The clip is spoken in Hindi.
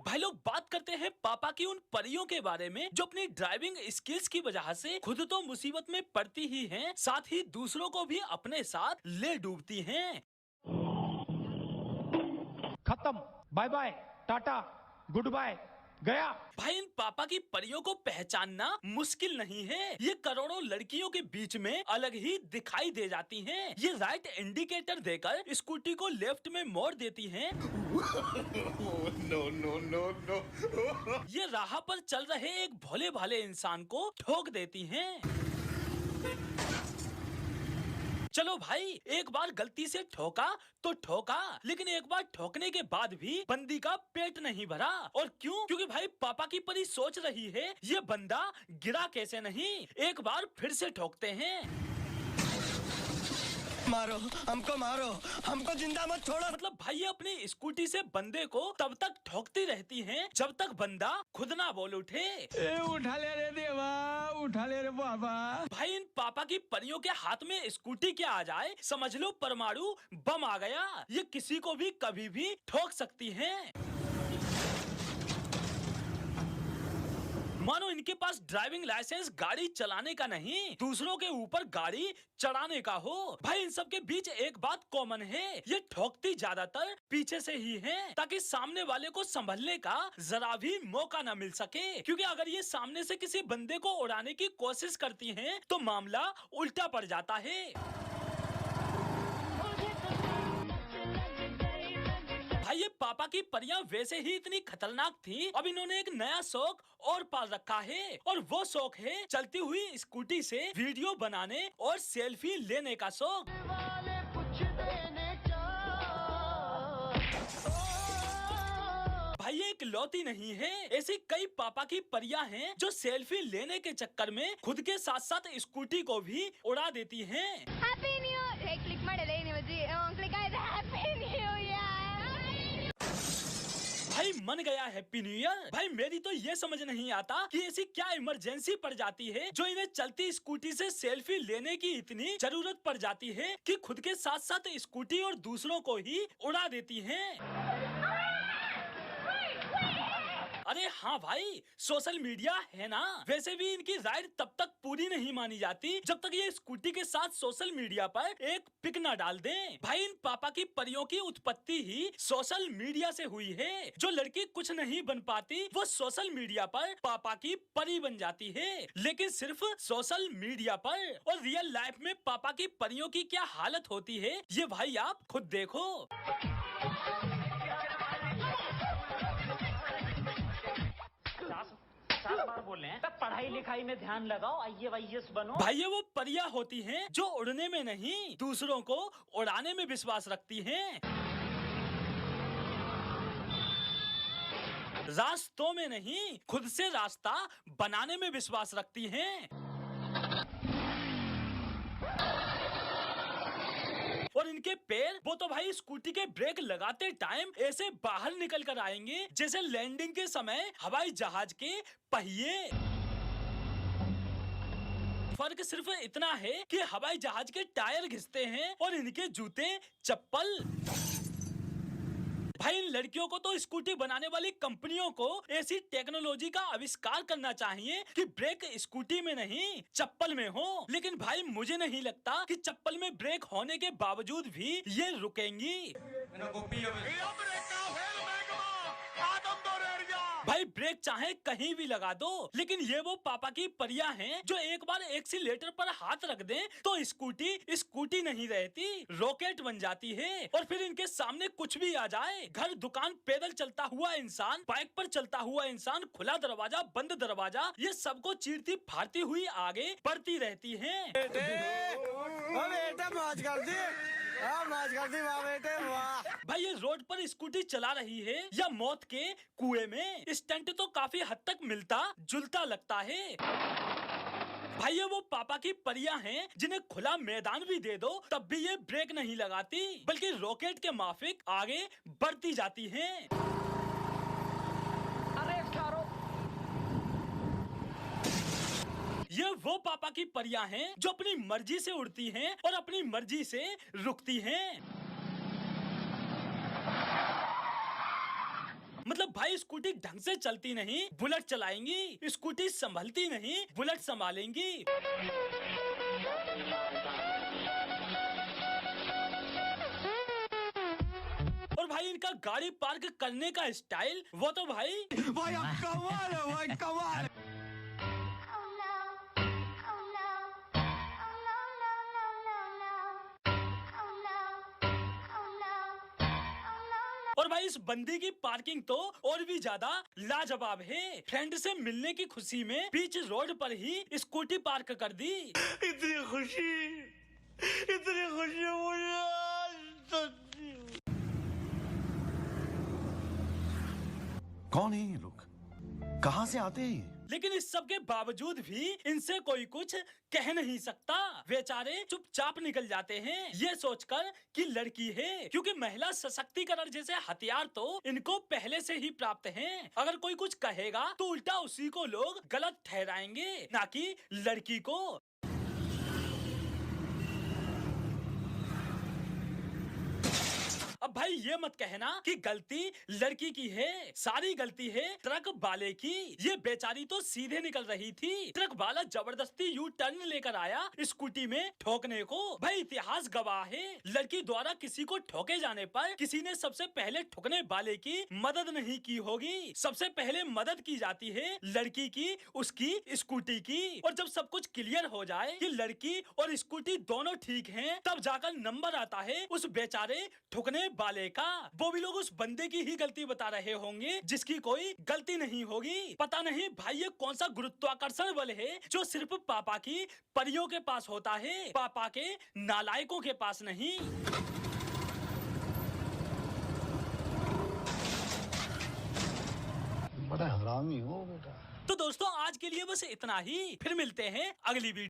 भाई लोग बात करते हैं पापा की उन परियों के बारे में जो अपनी ड्राइविंग स्किल्स की वजह से खुद तो मुसीबत में पड़ती ही हैं, साथ ही दूसरों को भी अपने साथ ले डूबती हैं। खत्म, बाय बाय, टाटा, गुड बाय, गया। भाई इन पापा की परियों को पहचानना मुश्किल नहीं है। ये करोड़ों लड़कियों के बीच में अलग ही दिखाई दे जाती हैं। ये राइट इंडिकेटर देकर स्कूटी को लेफ्ट में मोड़ देती हैं। No no no no. ये राह पर चल रहे एक भोले भाले इंसान को ठोक देती हैं। चलो भाई, एक बार गलती से ठोका तो ठोका, लेकिन एक बार ठोकने के बाद भी बंदी का पेट नहीं भरा। और क्यों? क्योंकि भाई पापा की परी सोच रही है ये बंदा गिरा कैसे नहीं, एक बार फिर से ठोकते हैं। मारो हमको, मारो हमको, जिंदा मत छोड़ो। मतलब भाई ये अपनी स्कूटी से बंदे को तब तक ठोकती रहती हैं जब तक बंदा खुद ना बोल उठे। उठा ले रे देवा, उठा ले रे बाबा। भाई इन पापा की परियों के हाथ में स्कूटी क्या आ जाए, समझ लो परमाणु बम आ गया। ये किसी को भी कभी भी ठोक सकती हैं। मानो इनके पास ड्राइविंग लाइसेंस गाड़ी चलाने का नहीं, दूसरों के ऊपर गाड़ी चढ़ाने का हो। भाई इन सब के बीच एक बात कॉमन है, ये ठोकती ज्यादातर पीछे से ही हैं, ताकि सामने वाले को संभलने का जरा भी मौका न मिल सके। क्योंकि अगर ये सामने से किसी बंदे को उड़ाने की कोशिश करती हैं, तो मामला उल्टा पड़ जाता है। भाई ये पापा की परियां वैसे ही इतनी खतरनाक थी, अब इन्होंने एक नया शौक और पाल रखा है, और वो शौक है चलती हुई स्कूटी से वीडियो बनाने और सेल्फी लेने का शौक। भाई ये एक लौती नहीं है, ऐसी कई पापा की परियां हैं जो सेल्फी लेने के चक्कर में खुद के साथ साथ स्कूटी को भी उड़ा देती हैं। हैप्पी न्यू ईयर, क्लिक माडले ನೀವು जी क्लिक आइए हैप्पी न्यू ईयर। भाई मन गया हैप्पी न्यू ईयर। भाई मेरी तो ये समझ नहीं आता कि ऐसी क्या इमरजेंसी पड़ जाती है जो इन्हें चलती स्कूटी से सेल्फी लेने की इतनी जरूरत पड़ जाती है कि खुद के साथ साथ स्कूटी और दूसरों को ही उड़ा देती हैं। अरे हाँ भाई, सोशल मीडिया है ना, वैसे भी इनकी राइड तब तक पूरी नहीं मानी जाती जब तक ये स्कूटी के साथ सोशल मीडिया पर एक पिक न डाल दें। भाई इन पापा की परियों की उत्पत्ति ही सोशल मीडिया से हुई है। जो लड़की कुछ नहीं बन पाती वो सोशल मीडिया पर पापा की परी बन जाती है, लेकिन सिर्फ सोशल मीडिया पर। और रियल लाइफ में पापा की परियों की क्या हालत होती है ये भाई आप खुद देखो। बार बोल रहे हैं तब पढ़ाई लिखाई में ध्यान लगाओ, IAS बनो। भाई ये वो परियां होती हैं जो उड़ने में नहीं, दूसरों को उड़ाने में विश्वास रखती हैं। रास्तों में नहीं, खुद से रास्ता बनाने में विश्वास रखती हैं। और इनके पैर, वो तो भाई स्कूटी के ब्रेक लगाते टाइम ऐसे बाहर निकल कर आएंगे जैसे लैंडिंग के समय हवाई जहाज के पहिए। फर्क सिर्फ इतना है कि हवाई जहाज के टायर घिसते हैं और इनके जूते चप्पल। भाई इन लड़कियों को तो स्कूटी बनाने वाली कंपनियों को ऐसी टेक्नोलॉजी का आविष्कार करना चाहिए कि ब्रेक स्कूटी में नहीं चप्पल में हो। लेकिन भाई मुझे नहीं लगता कि चप्पल में ब्रेक होने के बावजूद भी ये रुकेंगी। भाई ब्रेक चाहे कहीं भी लगा दो, लेकिन ये वो पापा की परियां हैं जो एक बार एक्सीलेटर पर हाथ रख दें तो स्कूटी नहीं रहती, रॉकेट बन जाती है। और फिर इनके सामने कुछ भी आ जाए, घर, दुकान, पैदल चलता हुआ इंसान, बाइक पर चलता हुआ इंसान, खुला दरवाजा, बंद दरवाजा, ये सबको चीरती फाड़ती हुई आगे बढ़ती रहती हैं। भाई ये रोड पर स्कूटी चला रही है या मौत के कुएं में, स्टंट तो काफी हद तक मिलता जुलता लगता है। भाई ये वो पापा की परियां हैं जिन्हें खुला मैदान भी दे दो तब भी ये ब्रेक नहीं लगाती, बल्कि रॉकेट के माफिक आगे बढ़ती जाती हैं। ये वो पापा की परियां हैं जो अपनी मर्जी से उड़ती हैं और अपनी मर्जी से रुकती हैं। मतलब भाई स्कूटी ढंग से चलती नहीं, बुलेट चलाएंगी। स्कूटी संभलती नहीं, बुलेट संभालेंगी। और भाई इनका गाड़ी पार्क करने का स्टाइल, वो तो भाई अब कमाल है भाई, कमाल। और भाई इस बंदी की पार्किंग तो और भी ज्यादा लाजवाब है। फ्रेंड से मिलने की खुशी में बीच रोड पर ही स्कूटी पार्क कर दी। इतनी खुशी मुझे आज। कौन है ये लोग, कहाँ से आते हैं ये? लेकिन इस सब के बावजूद भी इनसे कोई कुछ कह नहीं सकता। बेचारे चुपचाप निकल जाते हैं, ये सोचकर कि लड़की है, क्योंकि महिला सशक्तिकरण जैसे हथियार तो इनको पहले से ही प्राप्त हैं। अगर कोई कुछ कहेगा तो उल्टा उसी को लोग गलत ठहराएंगे, ना कि लड़की को। अब भाई ये मत कहना कि गलती लड़की की है, सारी गलती है ट्रक वाले की। ये बेचारी तो सीधे निकल रही थी, ट्रक वाला जबरदस्ती यू टर्न लेकर आया स्कूटी में ठोकने को। भाई इतिहास गवाह है, लड़की द्वारा किसी को ठोके जाने पर किसी ने सबसे पहले ठोकने वाले की मदद नहीं की होगी। सबसे पहले मदद की जाती है लड़की की, उसकी स्कूटी की। और जब सब कुछ क्लियर हो जाए कि लड़की और स्कूटी दोनों ठीक हैं, तब जाकर नंबर आता है उस बेचारे ठुकने वाले का। वो भी लोग उस बंदे की ही गलती बता रहे होंगे जिसकी कोई गलती नहीं होगी। पता नहीं भाई ये कौन सा गुरुत्वाकर्षण बल है जो सिर्फ पापा की परियों के पास होता है, पापा के नालायकों के पास नहीं। बड़ा हरामी हो बेटा। तो दोस्तों आज के लिए बस इतना ही, फिर मिलते हैं अगली वीडियो।